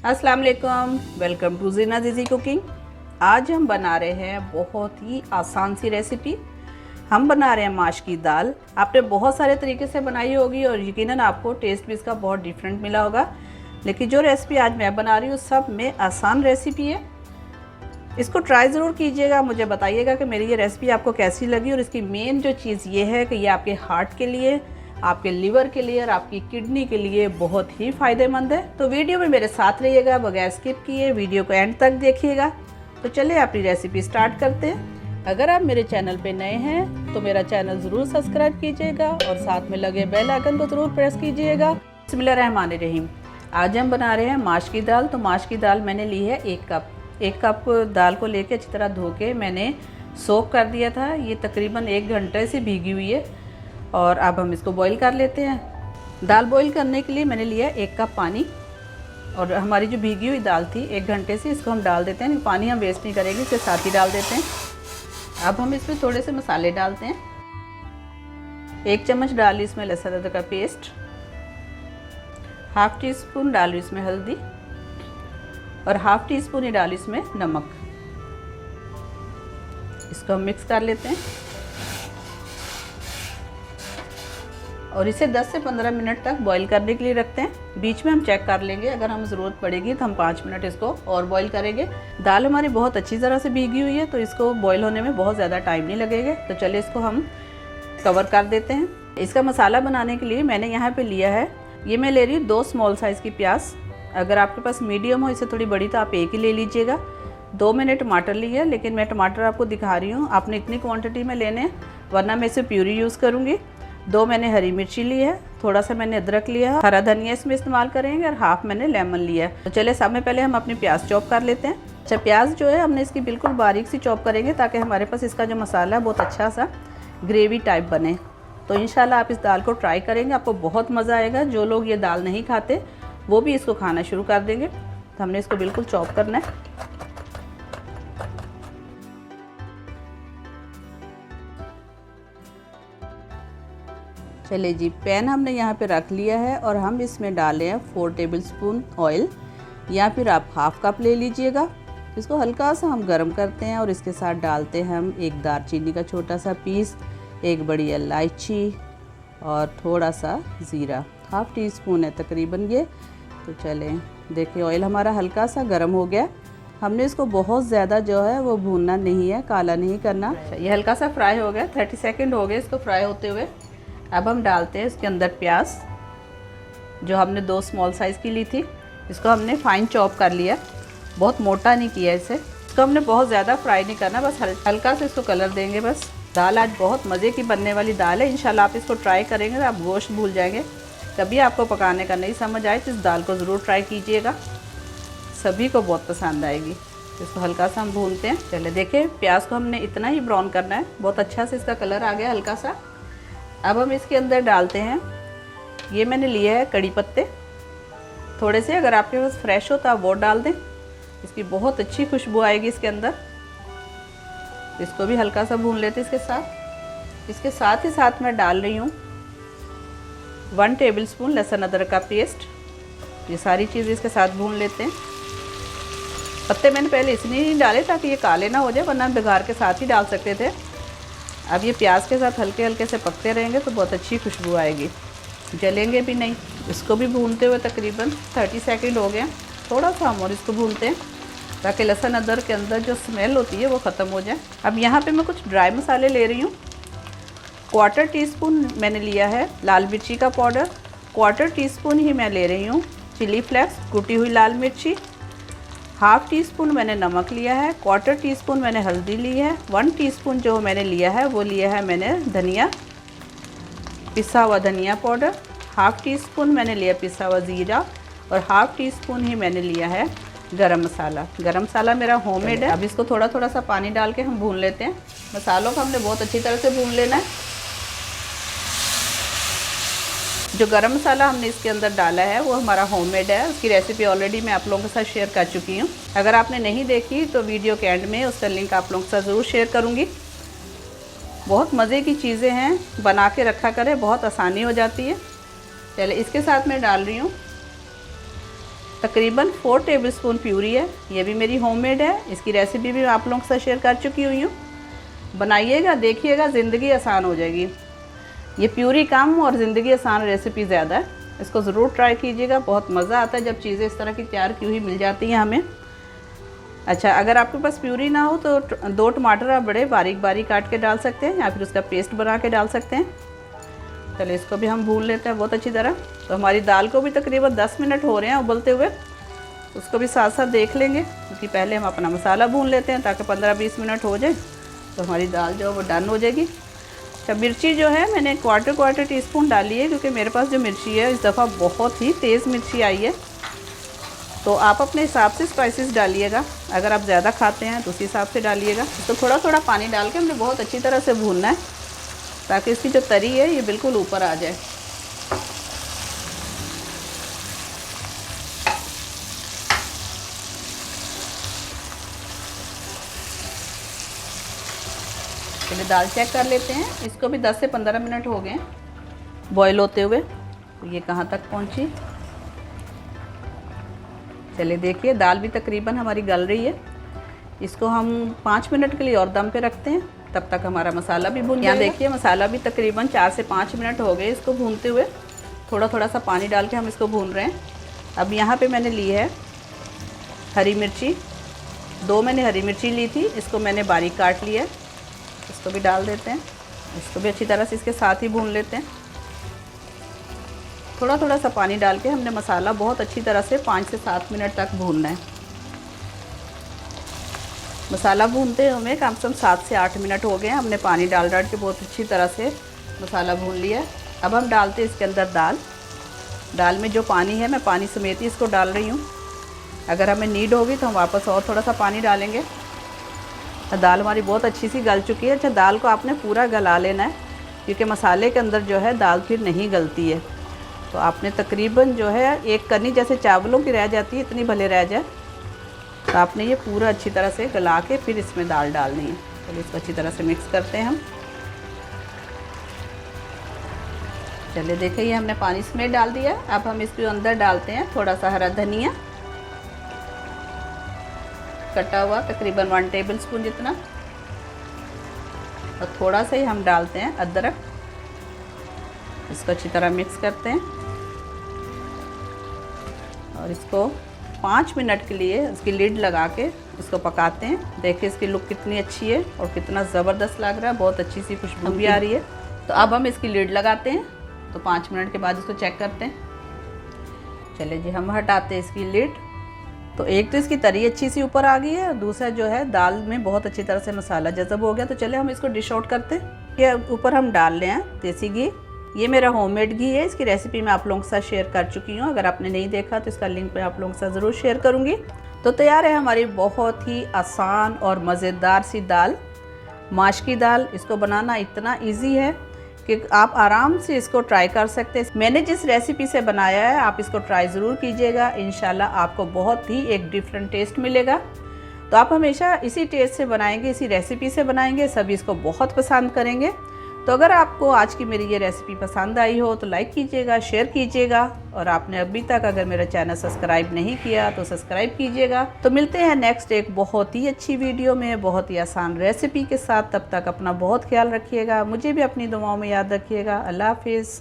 अस्सलाम वालेकुम, welcome to ज़ीना ज़ीज़ी cooking. आज हम बना रहे हैं बहुत ही आसान सी रेसिपी। हम बना रहे हैं माश की दाल। आपने बहुत सारे तरीके से बनाई होगी और यकीनन आपको टेस्ट भी इसका बहुत डिफरेंट मिला होगा, लेकिन जो रेसिपी आज मैं बना रही हूँ सब में आसान रेसिपी है। इसको ट्राई ज़रूर कीजिएगा, मुझे बताइएगा कि मेरी ये रेसिपी आपको कैसी लगी। और इसकी मेन जो चीज़ ये है कि ये आपके हार्ट के लिए, आपके लिवर के लिए और आपकी किडनी के लिए बहुत ही फ़ायदेमंद है। तो वीडियो में मेरे साथ रहिएगा, बगैर स्किप किए वीडियो को एंड तक देखिएगा। तो चलिए अपनी रेसिपी स्टार्ट करते हैं। अगर आप मेरे चैनल पे नए हैं तो मेरा चैनल ज़रूर सब्सक्राइब कीजिएगा और साथ में लगे बेल आइकन को ज़रूर प्रेस कीजिएगा। बिस्मिल्लाहिर्रहमानिर्रहीम। आज हम बना रहे हैं माश की दाल। तो माश की दाल मैंने ली है 1 कप। 1 कप दाल को लेके अच्छी तरह धो के मैंने सोक कर दिया था। ये तकरीबन 1 घंटे से भीगी हुई है और अब हम इसको बॉईल कर लेते हैं। दाल बॉईल करने के लिए मैंने लिया 1 कप पानी और हमारी जो भीगी हुई दाल थी 1 घंटे से, इसको हम डाल देते हैं। पानी हम वेस्ट नहीं करेंगे, इसके साथ ही डाल देते हैं। अब हम इसमें थोड़े से मसाले डालते हैं। 1 चम्मच डाली इसमें लहसुन अदरक का पेस्ट, ½ टी स्पून डाली इसमें हल्दी और ½ टी स्पून ही डाली इसमें नमक। इसको हम मिक्स कर लेते हैं और इसे 10 से 15 मिनट तक बॉईल करने के लिए रखते हैं। बीच में हम चेक कर लेंगे, अगर हम ज़रूरत पड़ेगी तो हम 5 मिनट इसको और बॉईल करेंगे। दाल हमारी बहुत अच्छी तरह से भीगी हुई है तो इसको बॉईल होने में बहुत ज़्यादा टाइम नहीं लगेगा। तो चलिए इसको हम कवर कर देते हैं। इसका मसाला बनाने के लिए मैंने यहाँ पे लिया है, ये मैं ले रही हूँ 2 स्मॉल साइज़ की प्याज। अगर आपके पास मीडियम हो, इससे थोड़ी बड़ी, तो आप 1 ही ले लीजिएगा। 2 मैंने टमाटर लिए है, लेकिन मैं टमाटर आपको दिखा रही हूँ, आपने इतनी क्वांटिटी में लेने हैं, वरना मैं इसे प्यूरी यूज़ करूँगी। 2 मैंने हरी मिर्ची ली है, थोड़ा सा मैंने अदरक लिया है, हरा धनिया इसमें इस्तेमाल करेंगे और ½ मैंने लेमन लिया है। तो चलिए सबसे पहले हम अपनी प्याज चॉप कर लेते हैं। अच्छा, प्याज जो है हमने इसकी बिल्कुल बारीक सी चॉप करेंगे ताकि हमारे पास इसका जो मसाला है बहुत अच्छा सा ग्रेवी टाइप बने। तो इंशाल्लाह आप इस दाल को ट्राई करेंगे, आपको बहुत मज़ा आएगा। जो लोग ये दाल नहीं खाते वो भी इसको खाना शुरू कर देंगे। तो हमने इसको बिल्कुल चॉप करना है। चलिए जी, पैन हमने यहाँ पे रख लिया है और हम इसमें डाले हैं 4 टेबलस्पून ऑयल, या फिर आप ½ कप ले लीजिएगा। इसको हल्का सा हम गरम करते हैं और इसके साथ डालते हैं हम 1 दालचीनी का छोटा सा पीस, 1 बड़ी इलायची और थोड़ा सा ज़ीरा, ½ टी स्पून है तकरीबन ये। तो चलें, देखिए ऑयल हमारा हल्का सा गर्म हो गया। हमने इसको बहुत ज़्यादा जो है वो भूनना नहीं है, काला नहीं करना। ये हल्का सा फ्राई हो गया, 30 सेकेंड हो गए इसको फ्राई होते हुए। अब हम डालते हैं इसके अंदर प्याज, जो हमने 2 स्मॉल साइज़ की ली थी। इसको हमने फाइन चॉप कर लिया, बहुत मोटा नहीं किया इसे। इसको हमने बहुत ज़्यादा फ्राई नहीं करना, बस हल्का से इसको कलर देंगे बस। दाल आज बहुत मज़े की बनने वाली दाल है, इंशाल्लाह आप इसको ट्राई करेंगे तो आप गोश्त भूल जाएंगे। कभी आपको पकाने का नहीं समझ आए तो इस दाल को ज़रूर ट्राई कीजिएगा, सभी को बहुत पसंद आएगी। इसको हल्का सा हम भूनते हैं। चले देखिए, प्याज को हमने इतना ही ब्राउन करना है, बहुत अच्छा से इसका कलर आ गया हल्का सा। अब हम इसके अंदर डालते हैं, ये मैंने लिया है कड़ी पत्ते थोड़े से, अगर आपके पास फ्रेश हो तो आप वो डाल दें, इसकी बहुत अच्छी खुशबू आएगी इसके अंदर। इसको भी हल्का सा भून लेते हैं इसके साथ ही साथ मैं डाल रही हूँ 1 टेबलस्पून लहसुन अदरक का पेस्ट। ये सारी चीज़ें इसके साथ भून लेते हैं। पत्ते मैंने पहले इसलिए नहीं डाले ताकि ये काले ना हो जाए, वरना हम बघार के साथ ही डाल सकते थे। अब ये प्याज के साथ हल्के हल्के से पकते रहेंगे तो बहुत अच्छी खुशबू आएगी, जलेंगे भी नहीं। इसको भी भूनते हुए तकरीबन 30 सेकंड हो गए। थोड़ा सा हम और इसको भूनते हैं ताकि लहसुन अदरक के अंदर जो स्मेल होती है वो ख़त्म हो जाए। अब यहाँ पे मैं कुछ ड्राई मसाले ले रही हूँ। 1/4 टीस्पून मैंने लिया है लाल मिर्ची का पाउडर, 1/4 टीस्पून ही मैं ले रही हूँ चिली फ्लेक्स कुटी हुई लाल मिर्ची, ½ टी स्पून मैंने नमक लिया है, 1/4 टीस्पून मैंने हल्दी ली है, 1 टीस्पून जो मैंने लिया है वो लिया है मैंने धनिया, पिसा हुआ धनिया पाउडर, ½ टीस्पून मैंने लिया पिसा हुआ ज़ीरा और ½ टीस्पून ही मैंने लिया है गरम मसाला। गरम मसाला मेरा होममेड है। अब इसको थोड़ा थोड़ा सा पानी डाल के हम भून लेते हैं। मसालों को हमने बहुत अच्छी तरह से भून लेना है। जो गरम मसाला हमने इसके अंदर डाला है वो हमारा होममेड है, उसकी रेसिपी ऑलरेडी मैं आप लोगों के साथ शेयर कर चुकी हूँ। अगर आपने नहीं देखी तो वीडियो के एंड में उसका लिंक आप लोगों के साथ ज़रूर शेयर करूँगी। बहुत मज़े की चीज़ें हैं, बना के रखा करें, बहुत आसानी हो जाती है। चलिए इसके साथ मैं डाल रही हूँ तकरीबन 4 टेबलस्पून प्यूरी है, ये भी मेरी होममेड है। इसकी रेसिपी भी आप लोगों के साथ शेयर कर चुकी हुई हूँ। बनाइएगा, देखिएगा, ज़िंदगी आसान हो जाएगी। ये प्यूरी कम और ज़िंदगी आसान रेसिपी ज़्यादा है। इसको ज़रूर ट्राई कीजिएगा, बहुत मज़ा आता है जब चीज़ें इस तरह की तैयार की हुई मिल जाती हैं हमें। अच्छा, अगर आपके पास प्यूरी ना हो तो 2 टमाटर आप बड़े बारीक बारीक काट के डाल सकते हैं या फिर उसका पेस्ट बना के डाल सकते हैं। चलिए इसको भी हम भून लेते हैं बहुत अच्छी तरह। तो हमारी दाल को भी तकरीबन 10 मिनट हो रहे हैं उबलते हुए, उसको भी साथ साथ देख लेंगे, क्योंकि पहले हम अपना मसाला भून लेते हैं ताकि 15-20 मिनट हो जाए तो हमारी दाल जो है वो डन हो जाएगी। अच्छा, मिर्ची जो है मैंने क्वार्टर टीस्पून डाली है, क्योंकि मेरे पास जो मिर्ची है इस दफ़ा बहुत ही तेज़ मिर्ची आई है। तो आप अपने हिसाब से स्पाइसेस डालिएगा, अगर आप ज़्यादा खाते हैं तो उसी हिसाब से डालिएगा। तो थोड़ा थोड़ा पानी डाल के हमने बहुत अच्छी तरह से भूनना है ताकि इसकी जो तरी है ये बिल्कुल ऊपर आ जाए। चलिए दाल चेक कर लेते हैं। इसको भी 10 से 15 मिनट हो गए बॉईल होते हुए। तो ये कहाँ तक पहुँची, चलिए देखिए दाल भी तकरीबन हमारी गल रही है। इसको हम 5 मिनट के लिए और दम पे रखते हैं, तब तक हमारा मसाला भी भून जाएगा। देखिए मसाला भी तकरीबन 4 से 5 मिनट हो गए इसको भूनते हुए। थोड़ा थोड़ा सा पानी डाल के हम इसको भून रहे हैं। अब यहाँ पे मैंने ली है हरी मिर्ची, 2 मैंने हरी मिर्ची ली थी, इसको मैंने बारीक काट लिया है। इसको भी डाल देते हैं, इसको भी अच्छी तरह से इसके साथ ही भून लेते हैं। थोड़ा थोड़ा सा पानी डाल के हमने मसाला बहुत अच्छी तरह से 5 से 7 मिनट तक भूनना है। मसाला भूनते हुए कम से कम 7 से 8 मिनट हो गए हैं। हमने पानी डाल के बहुत अच्छी तरह से मसाला भून लिया है। अब हम डालते हैं इसके अंदर दाल। दाल में जो पानी है मैं पानी समेत ही इसको डाल रही हूँ। अगर हमें नीड होगी तो हम वापस और थोड़ा सा पानी डालेंगे। दाल हमारी बहुत अच्छी सी गल चुकी है। अच्छा, दाल को आपने पूरा गला लेना है, क्योंकि मसाले के अंदर जो है दाल फिर नहीं गलती है। तो आपने तकरीबन जो है एक कनी जैसे चावलों की रह जाती है इतनी भले रह जाए, तो आपने ये पूरा अच्छी तरह से गला के फिर इसमें दाल डालनी है। चलिए इसको अच्छी तरह से मिक्स करते हैं हम। चलिए देखिए ये हमने पानी इसमें डाल दिया। अब हम इसके अंदर डालते हैं थोड़ा सा हरा धनिया कटा हुआ, तकरीबन 1 टेबलस्पून जितना, और थोड़ा सा ही हम डालते हैं अदरक। इसको अच्छी तरह मिक्स करते हैं और इसको 5 मिनट के लिए इसकी लिड लगा के इसको पकाते हैं। देखिए इसकी लुक कितनी अच्छी है और कितना ज़बरदस्त लग रहा है, बहुत अच्छी सी खुशबू भी आ रही है। तो अब हम इसकी लिड लगाते हैं। तो 5 मिनट के बाद इसको चेक करते हैं। चलिए जी हम हटाते हैं इसकी लिड। तो एक तो इसकी तरी अच्छी सी ऊपर आ गई है, दूसरा जो है दाल में बहुत अच्छी तरह से मसाला जज़ब हो गया। तो चलिए हम इसको डिश आउट करते हैं। ये ऊपर हम डाल रहे हैं देसी घी। ये मेरा होममेड घी है, इसकी रेसिपी मैं आप लोगों के साथ शेयर कर चुकी हूँ। अगर आपने नहीं देखा तो इसका लिंक मैं आप लोगों के साथ ज़रूर शेयर करूँगी। तो तैयार है हमारी बहुत ही आसान और मज़ेदार सी दाल, माश की दाल। इसको बनाना इतना ईजी है कि आप आराम से इसको ट्राई कर सकते हैं। मैंने जिस रेसिपी से बनाया है आप इसको ट्राई ज़रूर कीजिएगा, इंशाल्लाह आपको बहुत ही एक डिफरेंट टेस्ट मिलेगा। तो आप हमेशा इसी टेस्ट से बनाएंगे, इसी रेसिपी से बनाएंगे, सभी इसको बहुत पसंद करेंगे। तो अगर आपको आज की मेरी ये रेसिपी पसंद आई हो तो लाइक कीजिएगा, शेयर कीजिएगा, और आपने अभी तक अगर मेरा चैनल सब्सक्राइब नहीं किया तो सब्सक्राइब कीजिएगा। तो मिलते हैं नेक्स्ट एक बहुत ही अच्छी वीडियो में बहुत ही आसान रेसिपी के साथ। तब तक अपना बहुत ख्याल रखिएगा, मुझे भी अपनी दुआओं में याद रखिएगा। अल्लाह हाफिज़।